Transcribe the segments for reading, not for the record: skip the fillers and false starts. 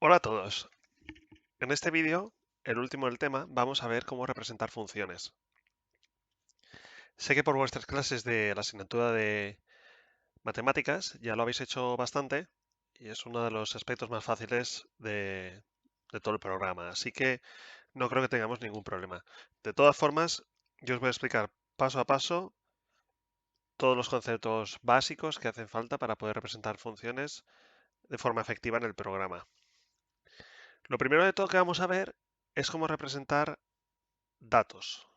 Hola a todos. En este vídeo, el último del tema, vamos a ver cómo representar funciones. Sé que por vuestras clases de la asignatura de matemáticas ya lo habéis hecho bastante y es uno de los aspectos más fáciles de todo el programa, así que no creo que tengamos ningún problema. De todas formas, yo os voy a explicar paso a paso todos los conceptos básicos que hacen falta para poder representar funciones de forma efectiva en el programa. Lo primero de todo que vamos a ver es cómo representar datos.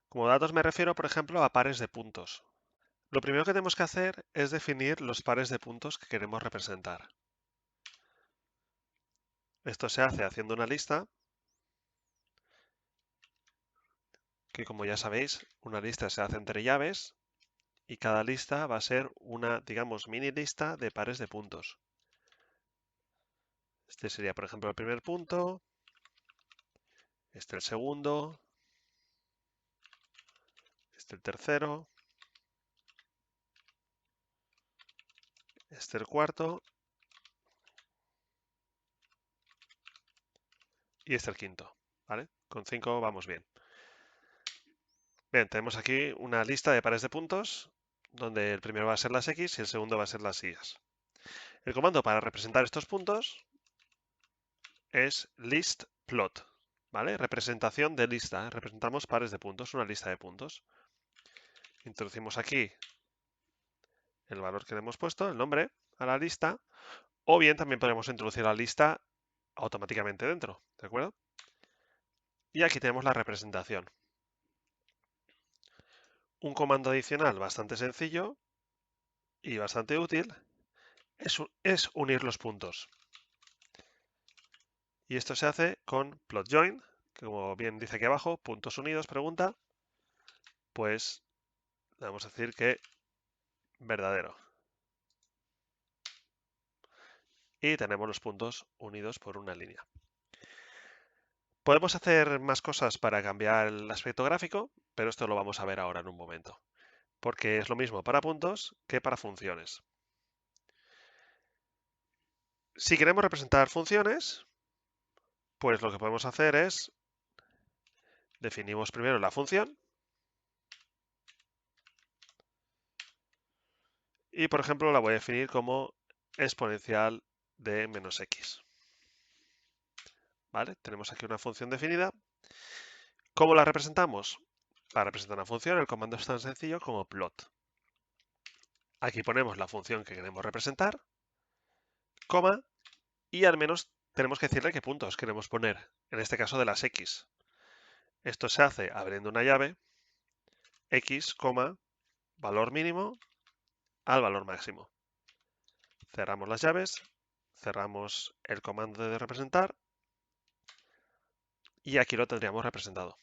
Como datos me refiero, por ejemplo, a pares de puntos. Lo primero que tenemos que hacer es definir los pares de puntos que queremos representar. Esto se hace haciendo una lista, que como ya sabéis, una lista se hace entre llaves y cada lista va a ser una, digamos, mini lista de pares de puntos. Este sería, por ejemplo, el primer punto, este el segundo, este el tercero, este el cuarto y este el quinto, ¿vale? Con 5 vamos bien. Bien, tenemos aquí una lista de pares de puntos, donde el primero va a ser las X y el segundo va a ser las Y. El comando para representar estos puntos es listPlot, ¿vale? Representación de lista, representamos pares de puntos, una lista de puntos. Introducimos aquí el valor que le hemos puesto, el nombre, a la lista, o bien también podemos introducir la lista automáticamente dentro, ¿de acuerdo? Y aquí tenemos la representación. Un comando adicional bastante sencillo y bastante útil es unir los puntos. Y esto se hace con plotJoin, que como bien dice aquí abajo, puntos unidos, pregunta, pues le vamos a decir que verdadero. Y tenemos los puntos unidos por una línea. Podemos hacer más cosas para cambiar el aspecto gráfico, pero esto lo vamos a ver ahora en un momento, porque es lo mismo para puntos que para funciones. Si queremos representar funciones, pues lo que podemos hacer es definimos primero la función y, por ejemplo, la voy a definir como exponencial de menos x. ¿Vale? Tenemos aquí una función definida. ¿Cómo la representamos? Para representar una función, el comando es tan sencillo como plot. Aquí ponemos la función que queremos representar, coma, y al menos tenemos que decirle qué puntos queremos poner, en este caso de las x. Esto se hace abriendo una llave, x, valor mínimo al valor máximo. Cerramos las llaves, cerramos el comando de representar y aquí lo tendríamos representado.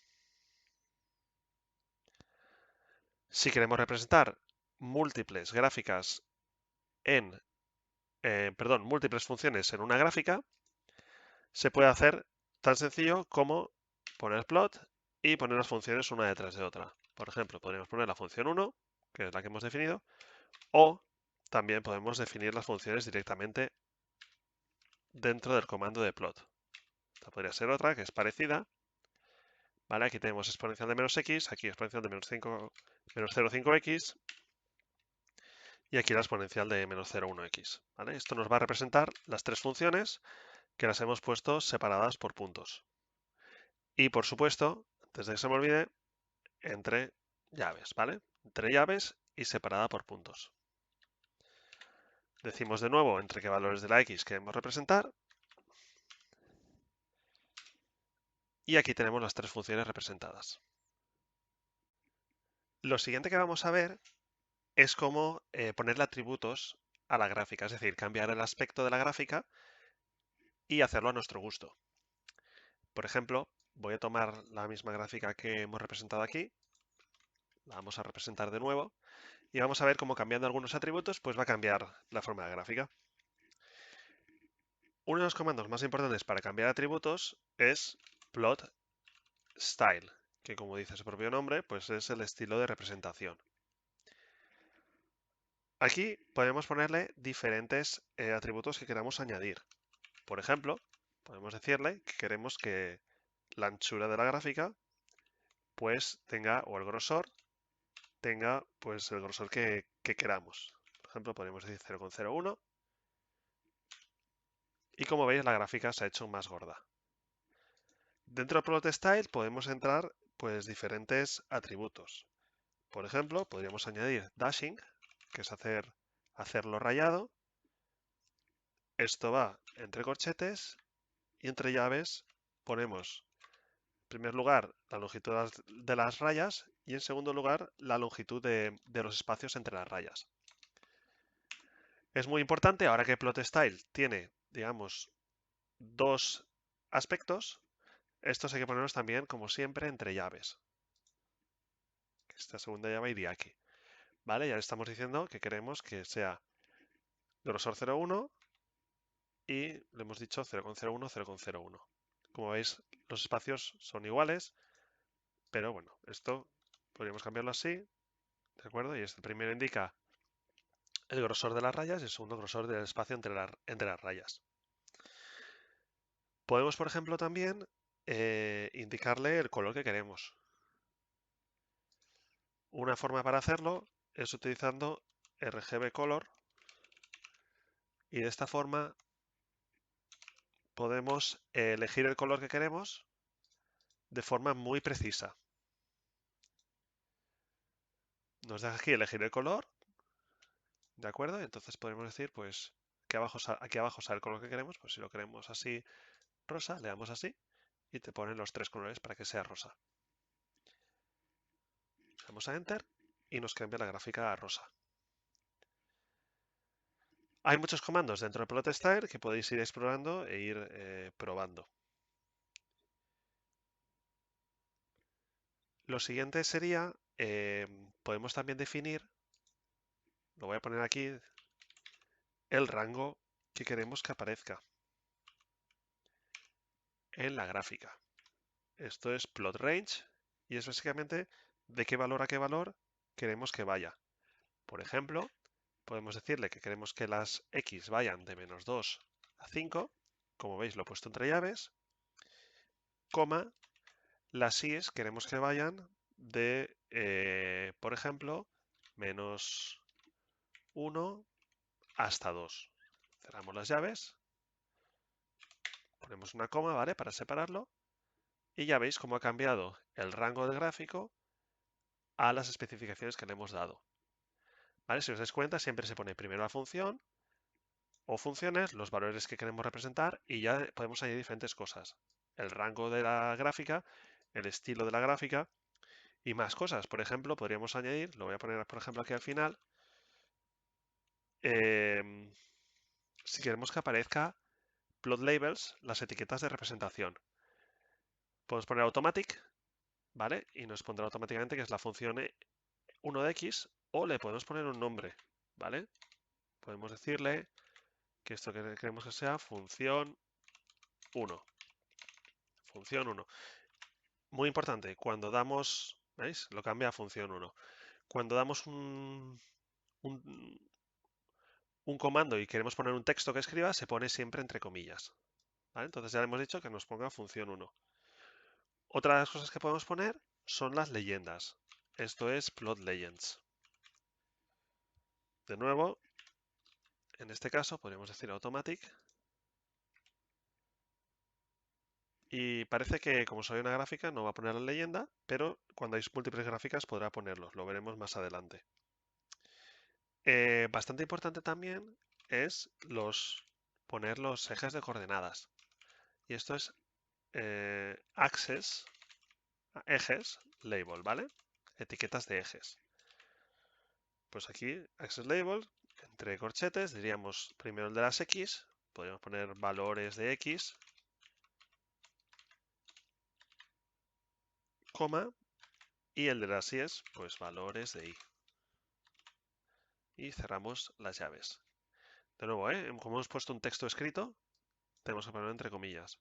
Si queremos representar múltiples gráficas múltiples funciones en una gráfica, se puede hacer tan sencillo como poner plot y poner las funciones una detrás de otra. Por ejemplo, podríamos poner la función 1, que es la que hemos definido, o también podemos definir las funciones directamente dentro del comando de plot. Esta podría ser otra que es parecida. ¿Vale? Aquí tenemos exponencial de menos x, aquí exponencial de menos 0,5x y aquí la exponencial de menos 0,1x. ¿Vale? Esto nos va a representar las tres funciones que las hemos puesto separadas por puntos. Y por supuesto, antes de que se me olvide, entre llaves, ¿vale? Entre llaves y separada por puntos. Decimos de nuevo entre qué valores de la x queremos representar. Y aquí tenemos las tres funciones representadas. Lo siguiente que vamos a ver es cómo ponerle atributos a la gráfica, es decir, cambiar el aspecto de la gráfica y hacerlo a nuestro gusto. Por ejemplo, voy a tomar la misma gráfica que hemos representado aquí, la vamos a representar de nuevo y vamos a ver cómo cambiando algunos atributos pues va a cambiar la forma de la gráfica. Uno de los comandos más importantes para cambiar atributos es plot style, que como dice su propio nombre, pues es el estilo de representación. Aquí podemos ponerle diferentes atributos que queramos añadir. Por ejemplo, podemos decirle que queremos que la anchura de la gráfica pues tenga, o el grosor, tenga pues el grosor que queramos. Por ejemplo, podemos decir 0,01 y como veis la gráfica se ha hecho más gorda. Dentro de Plot Style podemos entrar pues diferentes atributos. Por ejemplo, podríamos añadir dashing, que es hacerlo rayado. Esto va entre corchetes y entre llaves ponemos en primer lugar la longitud de las rayas y en segundo lugar la longitud de los espacios entre las rayas. Es muy importante, ahora que Plot Style tiene, digamos, dos aspectos, estos hay que ponerlos también, como siempre, entre llaves. Esta segunda llave iría aquí. ¿Vale? Ya le estamos diciendo que queremos que sea grosor 0,1 y le hemos dicho 0,01, 0,01. Como veis, los espacios son iguales, pero bueno, esto podríamos cambiarlo así, ¿de acuerdo? Y este primero indica el grosor de las rayas y el segundo grosor del espacio entre las rayas. Podemos, por ejemplo, también indicarle el color que queremos. Una forma para hacerlo es utilizando RGB Color y de esta forma podemos elegir el color que queremos de forma muy precisa. Nos deja aquí elegir el color, ¿de acuerdo? Y entonces podemos decir, pues, aquí abajo sale el color que queremos, pues si lo queremos así rosa, le damos así y te ponen los tres colores para que sea rosa. Damos a Enter y nos cambia la gráfica a rosa. Hay muchos comandos dentro de Plot Style que podéis ir explorando e ir probando. Lo siguiente sería, podemos también definir, lo voy a poner aquí, el rango que queremos que aparezca en la gráfica. Esto es Plot Range y es básicamente de qué valor a qué valor queremos que vaya. Por ejemplo, podemos decirle que queremos que las X vayan de -2 a 5, como veis lo he puesto entre llaves, coma, las Y queremos que vayan de, por ejemplo, -1 hasta 2. Cerramos las llaves, ponemos una coma, ¿vale? Para separarlo y ya veis cómo ha cambiado el rango del gráfico a las especificaciones que le hemos dado. ¿Vale? Si os dais cuenta, siempre se pone primero la función o funciones, los valores que queremos representar y ya podemos añadir diferentes cosas. El rango de la gráfica, el estilo de la gráfica y más cosas. Por ejemplo, podríamos añadir, lo voy a poner por ejemplo aquí al final, si queremos que aparezca plot labels, las etiquetas de representación. Podemos poner automatic, ¿vale? Y nos pondrá automáticamente que es la función 1 de x o le podemos poner un nombre, ¿vale? Podemos decirle que esto que queremos que sea función 1. Función 1. Muy importante, cuando damos, ¿veis? Lo cambia a función 1. Cuando damos un comando y queremos poner un texto que escriba, se pone siempre entre comillas. ¿Vale? Entonces ya le hemos dicho que nos ponga función 1. Otra de las cosas que podemos poner son las leyendas. Esto es plot legends. De nuevo, en este caso podríamos decir automatic. Y parece que como soy una gráfica no va a poner la leyenda, pero cuando hay múltiples gráficas podrá ponerlos. Lo veremos más adelante. Bastante importante también es poner los ejes de coordenadas. Y esto es axes, ejes, label, ¿vale? Etiquetas de ejes. Pues aquí, axis label, entre corchetes, diríamos primero el de las X, podríamos poner valores de X, coma, y el de las Y, pues valores de Y. Y cerramos las llaves. De nuevo, como hemos puesto un texto escrito, tenemos que ponerlo entre comillas.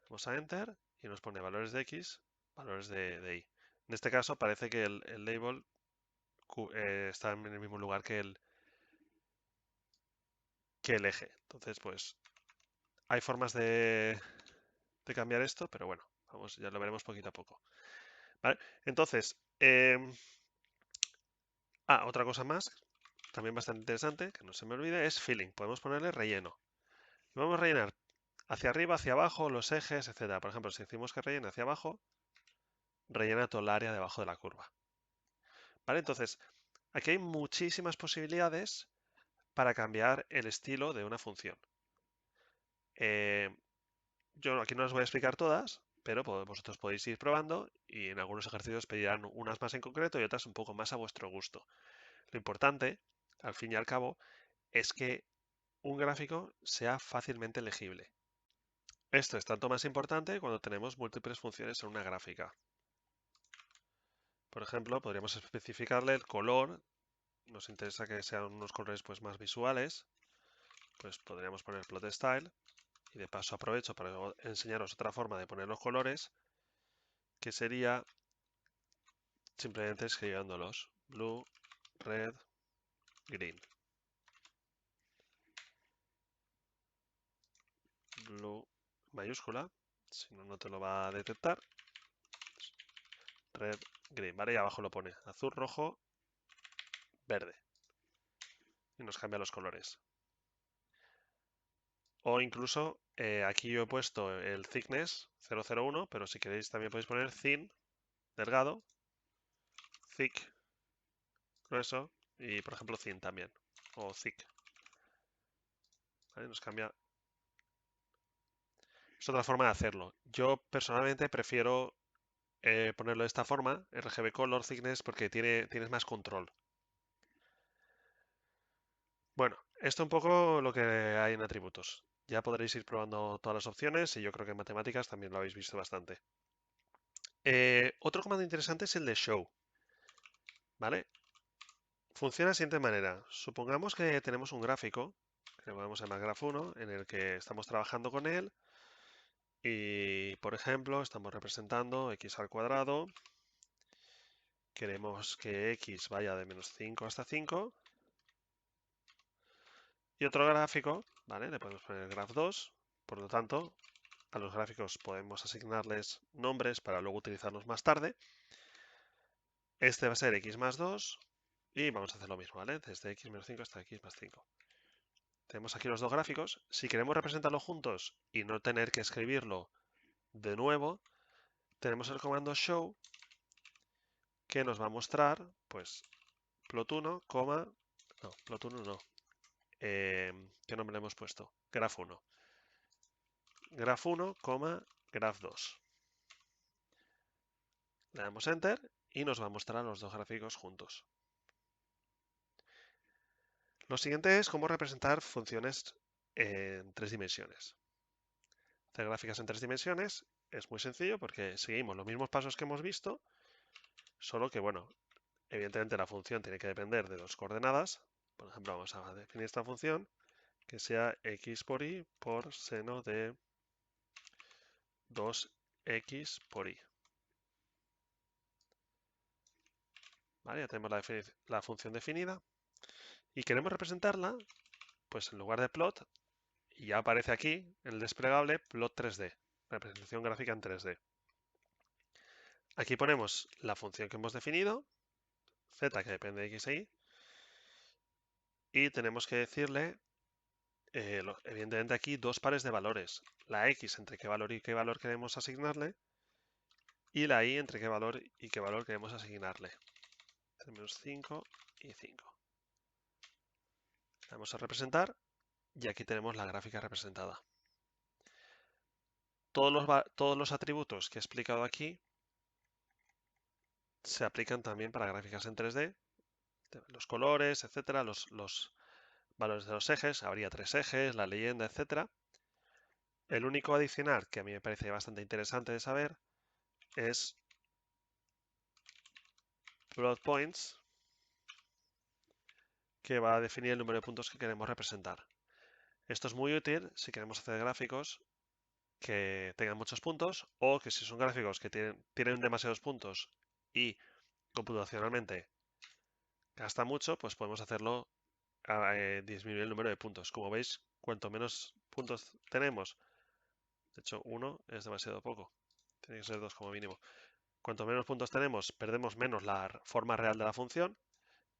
Damos a Enter y nos pone valores de X, valores de Y. En este caso parece que el label está en el mismo lugar que el eje. Entonces, pues Hay formas de cambiar esto, pero bueno, vamos, ya lo veremos poquito a poco. ¿Vale? Entonces, otra cosa más, también bastante interesante, que no se me olvide, es filling. Podemos ponerle relleno. Vamos a rellenar hacia arriba, hacia abajo, los ejes, etcétera. Por ejemplo, si decimos que rellene hacia abajo, rellena todo el área debajo de la curva. ¿Vale? Entonces, aquí hay muchísimas posibilidades para cambiar el estilo de una función. Yo aquí no las voy a explicar todas, pero vosotros podéis ir probando y en algunos ejercicios pedirán unas más en concreto y otras un poco más a vuestro gusto. Lo importante, al fin y al cabo, es que un gráfico sea fácilmente legible. Esto es tanto más importante cuando tenemos múltiples funciones en una gráfica. Por ejemplo, podríamos especificarle el color. Nos interesa que sean unos colores pues, más visuales. Pues podríamos poner plot style. Y de paso aprovecho para enseñaros otra forma de poner los colores, que sería simplemente escribiéndolos. Blue, red, green. Blue mayúscula, si no, no te lo va a detectar. Red, green, ¿vale? Y abajo lo pone azul, rojo, verde. Y nos cambia los colores. O incluso aquí yo he puesto el thickness 001, pero si queréis también podéis poner thin, delgado, thick, grueso, y por ejemplo thin también, o thick. ¿Vale? Nos cambia. Es otra forma de hacerlo. Yo personalmente prefiero ponerlo de esta forma, RGB Color Thickness, porque tienes más control. Bueno, esto un poco lo que hay en atributos. Ya podréis ir probando todas las opciones y yo creo que en matemáticas también lo habéis visto bastante. Otro comando interesante es el de show. ¿Vale? Funciona de la siguiente manera. Supongamos que tenemos un gráfico, que podemos llamar graph1, en el que estamos trabajando con él y, por ejemplo, estamos representando x al cuadrado. Queremos que x vaya de menos 5 hasta 5. Y otro gráfico, ¿vale? Le podemos poner graph2. Por lo tanto, a los gráficos podemos asignarles nombres para luego utilizarlos más tarde. Este va a ser x más 2 y vamos a hacer lo mismo, ¿vale? Desde x menos 5 hasta x más 5. Tenemos aquí los dos gráficos. Si queremos representarlos juntos y no tener que escribirlo de nuevo, tenemos el comando show que nos va a mostrar, pues, plot1, no, plot1 no. ¿Qué nombre le hemos puesto? Graph1. Graph1, graph2. Le damos enter y nos va a mostrar los dos gráficos juntos. Lo siguiente es cómo representar funciones en 3 dimensiones. Hacer gráficas en 3 dimensiones es muy sencillo porque seguimos los mismos pasos que hemos visto, solo que, bueno, evidentemente la función tiene que depender de 2 coordenadas. Por ejemplo, vamos a definir esta función que sea x por y por seno de 2x por y. ¿Vale? Ya tenemos la función definida y queremos representarla, pues en lugar de plot, y ya aparece aquí en el desplegable plot 3D, representación gráfica en 3D. Aquí ponemos la función que hemos definido, z, que depende de x e y, y tenemos que decirle, evidentemente aquí, dos pares de valores. La x entre qué valor y qué valor queremos asignarle, y la y entre qué valor y qué valor queremos asignarle. Tenemos 5 y 5. Vamos a representar, y aquí tenemos la gráfica representada. Todos los atributos que he explicado aquí se aplican también para gráficas en 3D, los colores, etcétera, los valores de los ejes, habría 3 ejes, la leyenda, etcétera. El único adicional que a mí me parece bastante interesante de saber es plot points, que va a definir el número de puntos que queremos representar. Esto es muy útil si queremos hacer gráficos que tengan muchos puntos o que si son gráficos que tienen demasiados puntos y computacionalmente gasta mucho, pues podemos hacerlo a disminuir el número de puntos. Como veis, cuanto menos puntos tenemos, de hecho 1 es demasiado poco, tiene que ser 2 como mínimo. Cuanto menos puntos tenemos, perdemos menos la forma real de la función,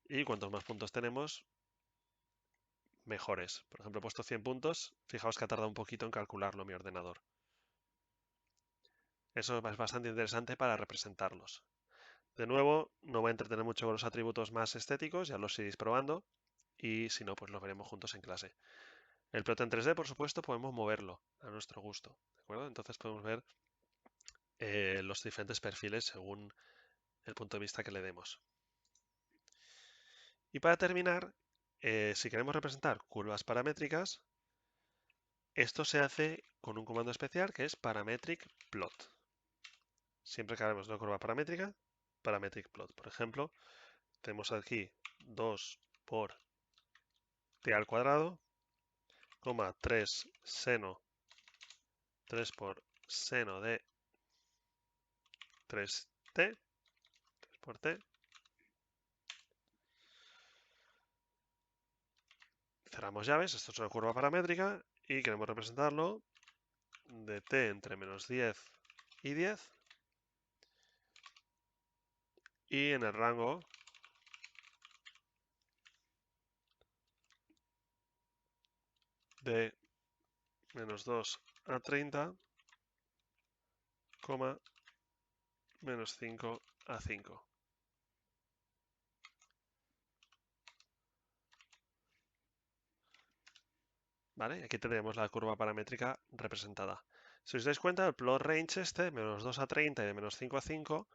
y cuantos más puntos tenemos, mejores. Por ejemplo, he puesto 100 puntos, fijaos que ha tardado un poquito en calcularlo mi ordenador. Eso es bastante interesante para representarlos. De nuevo, no voy a entretener mucho con los atributos más estéticos, ya los iréis probando, y si no, pues los veremos juntos en clase. El plot en 3D, por supuesto, podemos moverlo a nuestro gusto, ¿de acuerdo? Entonces podemos ver los diferentes perfiles según el punto de vista que le demos. Y para terminar, si queremos representar curvas paramétricas, esto se hace con un comando especial que es parametric plot. Siempre que hagamos una curva paramétrica, parametric plot. Por ejemplo, tenemos aquí 2 por t al cuadrado, 3 seno 3 por seno de 3t, 3 por t. Cerramos llaves, esto es una curva paramétrica y queremos representarlo de t entre menos 10 y 10 y en el rango de menos 2 a 30, menos 5 a 5. ¿Vale? Aquí tendríamos la curva paramétrica representada. Si os dais cuenta, el plot range este, menos 2 a 30 y de menos 5 a 5,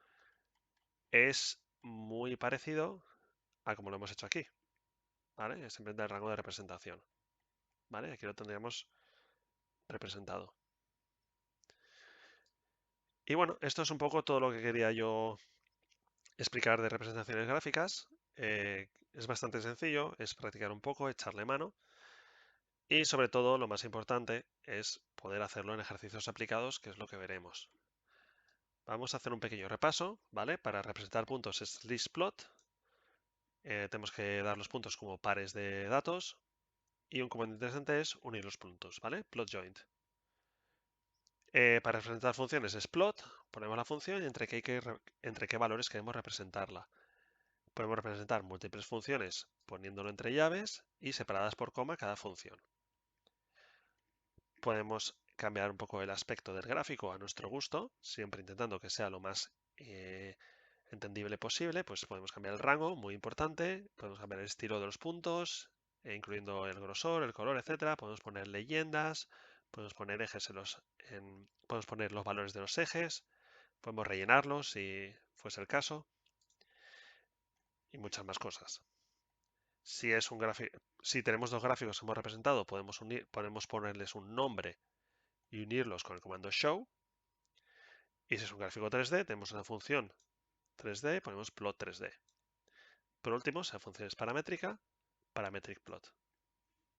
es muy parecido a como lo hemos hecho aquí. ¿Vale? Es simplemente el rango de representación. ¿Vale? Aquí lo tendríamos representado. Y bueno, esto es un poco todo lo que quería yo explicar de representaciones gráficas. Es bastante sencillo, es practicar un poco, echarle mano. Y sobre todo, lo más importante es poder hacerlo en ejercicios aplicados, que es lo que veremos. Vamos a hacer un pequeño repaso, ¿vale? Para representar puntos es listplot. Tenemos que dar los puntos como pares de datos. Y un comando interesante es unir los puntos, ¿vale? Plot joint. Para representar funciones es plot, ponemos la función y entre qué valores queremos representarla. Podemos representar múltiples funciones poniéndolo entre llaves y separadas por coma cada función. Podemos cambiar un poco el aspecto del gráfico a nuestro gusto, siempre intentando que sea lo más entendible posible. Pues podemos cambiar el rango, muy importante, podemos cambiar el estilo de los puntos, incluyendo el grosor, el color, etcétera. Podemos poner leyendas, podemos poner ejes podemos poner los valores de los ejes, podemos rellenarlos si fuese el caso, y muchas más cosas. Si tenemos dos gráficos que hemos representado, podemos ponerles un nombre y unirlos con el comando show. Y si es un gráfico 3D, tenemos una función 3D, ponemos plot 3D. Por último, si la función es paramétrica, parametric plot.